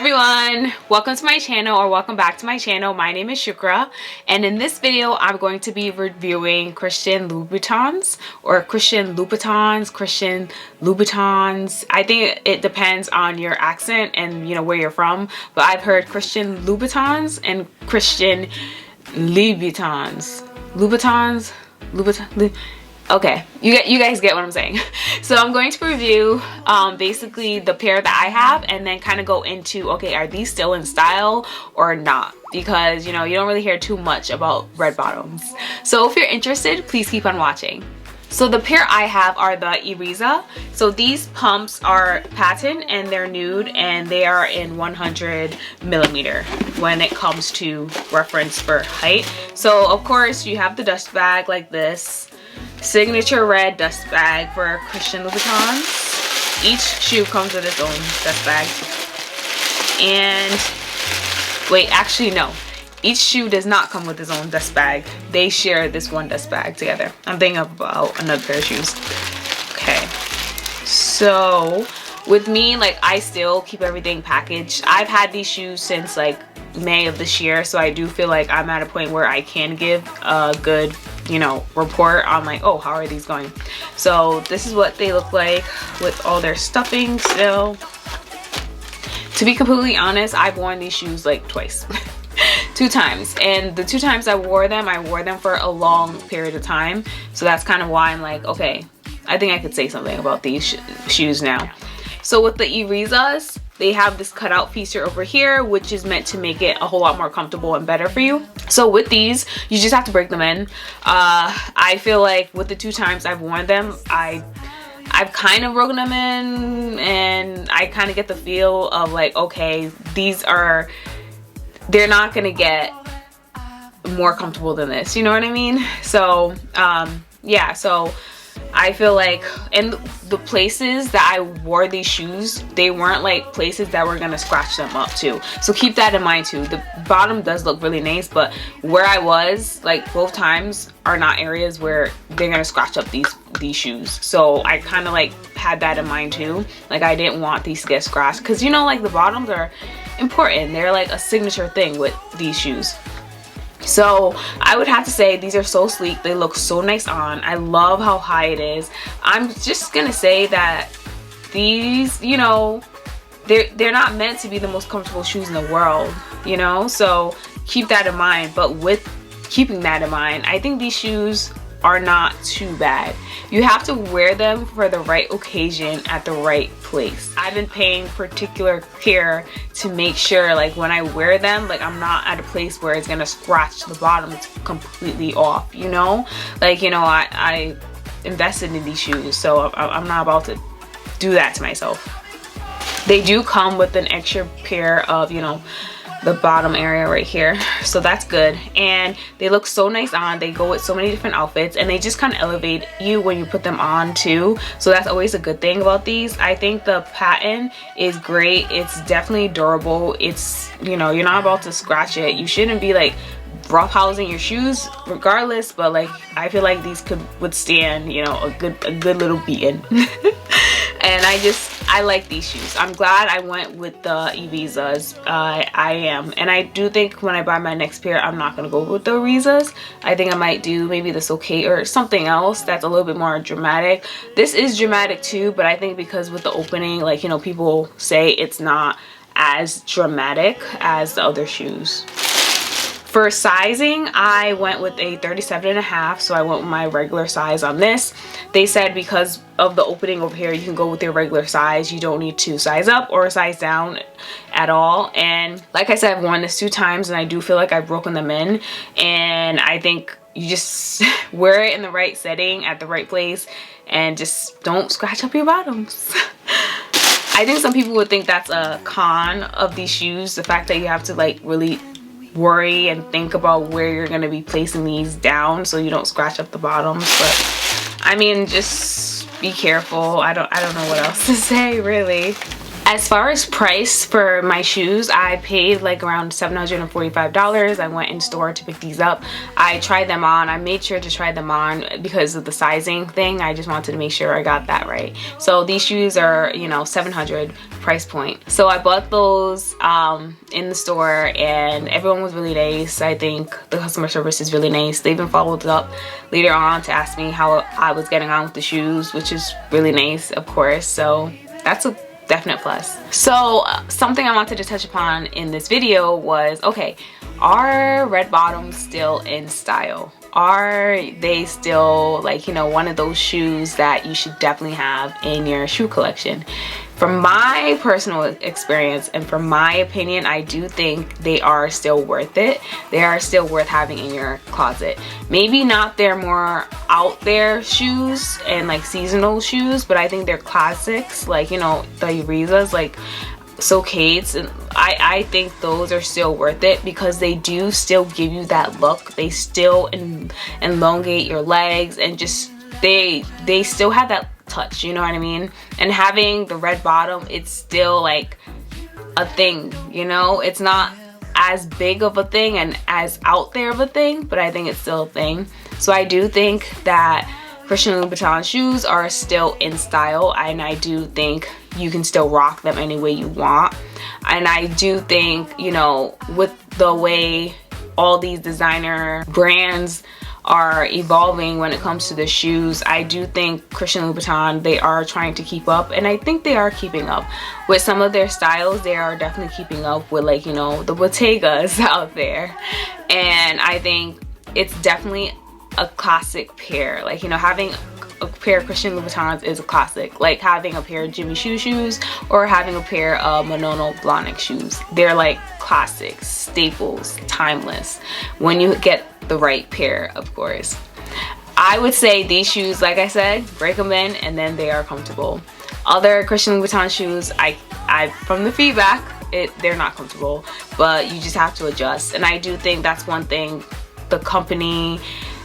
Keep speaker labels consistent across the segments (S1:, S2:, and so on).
S1: everyone, welcome to my channel, or welcome back to my channel. My name is Shukra, and in this video I'm going to be reviewing Christian Louboutins, or Christian Louboutins, Christian Louboutins. I think it depends on your accent and where you're from, but I've heard Christian Louboutins and Christian Louboutins. Okay, you guys get what I'm saying. So I'm going to review basically the pair that I have, and then kind of go into, okay, are these still in style or not? Because you don't really hear too much about red bottoms. So if you're interested, please keep on watching. So the pair I have are the Iriza. So these pumps are patent and they're nude, and they are in 100mm when it comes to reference for height. So of course you have the dust bag like this. Signature red dust bag for Christian Louboutins. Each shoe comes with its own dust bag. And wait, actually no. Each shoe does not come with its own dust bag. They share this one dust bag together. I'm thinking about another pair of shoes. Okay. So with me, I still keep everything packaged. I've had these shoes since May of this year, so I do feel like I'm at a point where I can give a good report on oh, how are these going. So this is what they look like with all their stuffing still. To be completely honest, I've worn these shoes twice. 2 times, and the 2 times I wore them for a long period of time. So that's kind of why I'm okay, I think I could say something about these shoes now. So with the Irizas, they have this cutout feature over here, which is meant to make it a whole lot more comfortable and better for you. So with these, you just have to break them in. I feel like with the 2 times I've worn them, I've kind of broken them in, and I kind of get the feel of okay, they're not gonna get more comfortable than this, you know what I mean? So yeah, so I feel and the places that I wore these shoes, they weren't places that were gonna scratch them up too. So keep that in mind too. The bottom does look really nice, but where I was, both times are not areas where they're gonna scratch up these shoes. So I kind of had that in mind too. I didn't want these to get scratched, because the bottoms are important. They're a signature thing with these shoes. So I would have to say these are so sleek. They look so nice on. I love how high it is. I'm just gonna say that these, they're not meant to be the most comfortable shoes in the world, so keep that in mind. But with keeping that in mind, I think these shoes are not too bad. You have to wear them for the right occasion at the right place. I've been paying particular care to make sure when I wear them, I'm not at a place where it's gonna scratch the bottom completely off, I invested in these shoes, so I'm not about to do that to myself. They do come with an extra pair of, the bottom area right here, so that's good, and they look so nice on. They go with so many different outfits, and they just kind of elevate you when you put them on too, so that's always a good thing about these. I think the patent is great. It's definitely durable. It's you're not about to scratch it. You shouldn't be roughhousing your shoes regardless, but I feel these could withstand a good little beating. And I like these shoes. I'm glad I went with the Irizas. I am, and I do think when I buy my next pair, I'm not gonna go with the Irizas. I think I might do maybe the Soke or something else that's a little bit more dramatic. This is dramatic too, but I think because with the opening, people say it's not as dramatic as the other shoes. For sizing, I went with a 37.5, so I went with my regular size on this. They said because of the opening over here, you can go with your regular size. You don't need to size up or size down at all. And like I said, I've worn this 2 times, and I do feel I've broken them in. And I think you just wear it in the right setting at the right place, and just don't scratch up your bottoms. I think some people would think that's a con of these shoes, the fact that you have to really worry and think about where you're going to be placing these down so you don't scratch up the bottoms. But I mean, just be careful. I don't know what else to say, really. As far as price for my shoes, I paid like around $745. I went in store to pick these up. I tried them on. I made sure to try them on because of the sizing thing. I just wanted to make sure I got that right. So these shoes are, you know, $700 price point. So I bought those in the store, and everyone was really nice. I think the customer service is really nice. They even followed up later on to ask me how I was getting on with the shoes, which is really nice, of course. So that's a definite plus. So something I wanted to touch upon in this video was, okay, are red bottoms still in style? Are they still, like, you know, one of those shoes that you should definitely have in your shoe collection? From my personal experience and from my opinion, I do think they are still worth it. They are still worth having in your closet. Maybe not their more out there shoes and like seasonal shoes, but I think they're classics, like, you know, the Irizas, like Socates, and I think those are still worth it because they do still give you that look. They still elongate your legs, and just they still have that touch, you know what I mean? And having the red bottom, it's still like a thing, you know? It's not as big of a thing and as out there of a thing, but I think it's still a thing. So I do think that Christian Louboutin shoes are still in style, and I do think you can still rock them any way you want. And I do think, you know, with the way all these designer brands are evolving when it comes to the shoes, I do think Christian Louboutin, they are trying to keep up, and I think they are keeping up with some of their styles. They are definitely keeping up with, like, you know, the Bottegas out there, and I think it's definitely a classic pair. Like, you know, having a pair of Christian Louboutins is a classic, like having a pair of Jimmy Choo shoes or having a pair of Manolo Blahnik shoes. They're like classics, staples, timeless, when you get the right pair, of course. I would say these shoes, like I said, break them in and then they are comfortable. Other Christian Louboutin shoes, I from the feedback, they're not comfortable, but you just have to adjust. And I do think that's one thing the company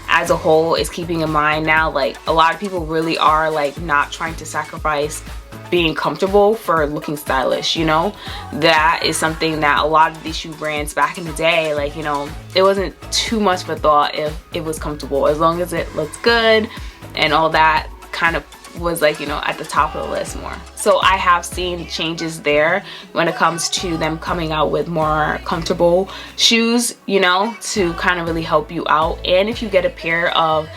S1: as a whole is keeping in mind now. Like, a lot of people really are like not trying to sacrifice being comfortable for looking stylish, you know? That is something that a lot of these shoe brands back in the day, like, you know, it wasn't too much of a thought if it was comfortable, as long as it looks good and all that kind of was, like, you know, at the top of the list more. So I have seen changes there when it comes to them coming out with more comfortable shoes, you know, to kind of really help you out. And if you get a pair of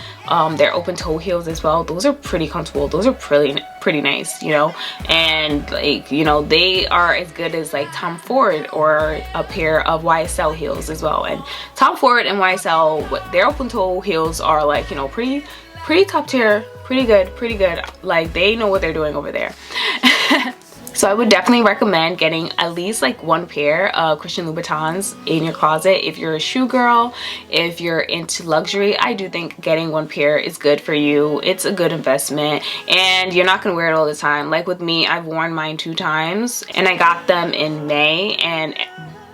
S1: their open toe heels as well, those are pretty comfortable. Those are pretty nice, you know, and, like, you know, they are as good as like Tom Ford or a pair of YSL heels as well. And Tom Ford and YSL, their open toe heels are, like, you know, pretty top tier, pretty good. Like, they know what they're doing over there. So I would definitely recommend getting at least like one pair of Christian Louboutins in your closet. If you're a shoe girl, if you're into luxury, I do think getting one pair is good for you. It's a good investment, and you're not gonna wear it all the time. Like with me, I've worn mine 2 times, and I got them in May, and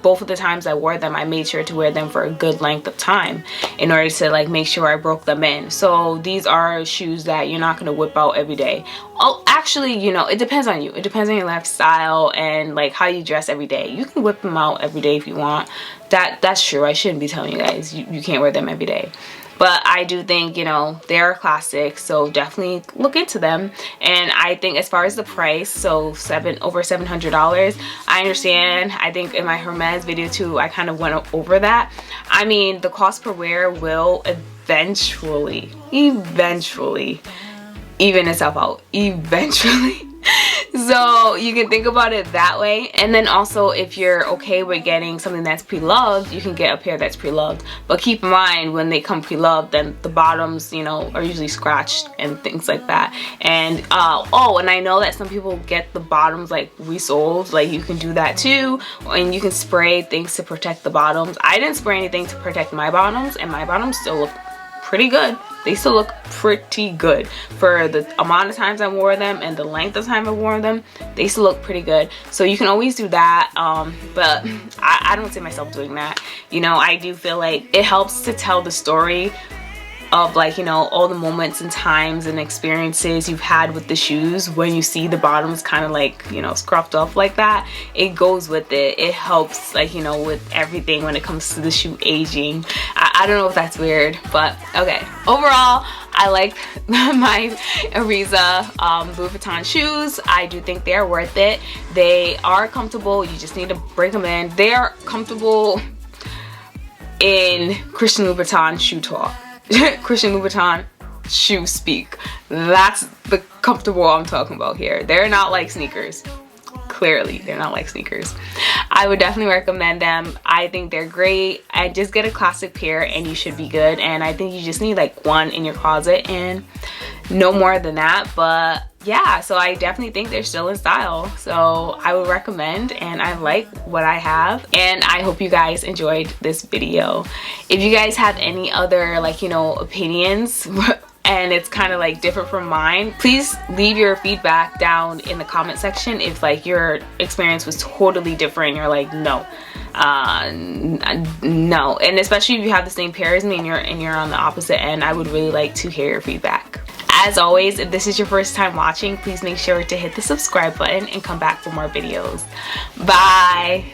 S1: both of the times I wore them, I made sure to wear them for a good length of time in order to, like, make sure I broke them in. So these are shoes that you're not gonna whip out every day. Oh, actually, you know, it depends on you. It depends on your lifestyle and like how you dress every day. You can whip them out every day if you want. That's true. I shouldn't be telling you guys you can't wear them every day. But I do think, you know, they're a classic, so definitely look into them. And I think as far as the price, so over $700, I understand. I think in my Hermes video too, I kind of went over that. I mean, the cost per wear will eventually even itself out, eventually. So you can think about it that way. And then also, if you're okay with getting something that's pre-loved, you can get a pair that's pre-loved. But keep in mind, when they come pre-loved, then the bottoms, you know, are usually scratched and things like that. And oh, and I know that some people get the bottoms like resoled. Like, you can do that too, and you can spray things to protect the bottoms. I didn't spray anything to protect my bottoms, and my bottoms still look pretty good. They still look pretty good for the amount of times I wore them and the length of time I wore them. They still look pretty good. So you can always do that, but I don't see myself doing that. You know, I do feel like it helps to tell the story of like, you know, all the moments and times and experiences you've had with the shoes. When you see the bottoms kind of like, you know, scruffed off like that, it goes with it. It helps, like, you know, with everything when it comes to the shoe aging. I don't know if that's weird, but okay. Overall, I like my Iriza Louboutin shoes. I do think they're worth it. They are comfortable. You just need to break them in. They are comfortable in Christian Louboutin shoe talk. Christian Louboutin shoe speak. That's the comfortable I'm talking about here. They're not like sneakers. Clearly, they're not like sneakers. I would definitely recommend them. I think they're great. I just get a classic pair and you should be good. And I think you just need like one in your closet and no more than that. But yeah, so I definitely think they're still in style. So I would recommend, and I like what I have. And I hope you guys enjoyed this video. If you guys have any other, like, you know, opinions and it's kind of like different from mine, please leave your feedback down in the comment section. If like your experience was totally different, you're like, no, no. And especially if you have the same pair as me and you're on the opposite end, I would really like to hear your feedback. As always, if this is your first time watching, please make sure to hit the subscribe button and come back for more videos. Bye.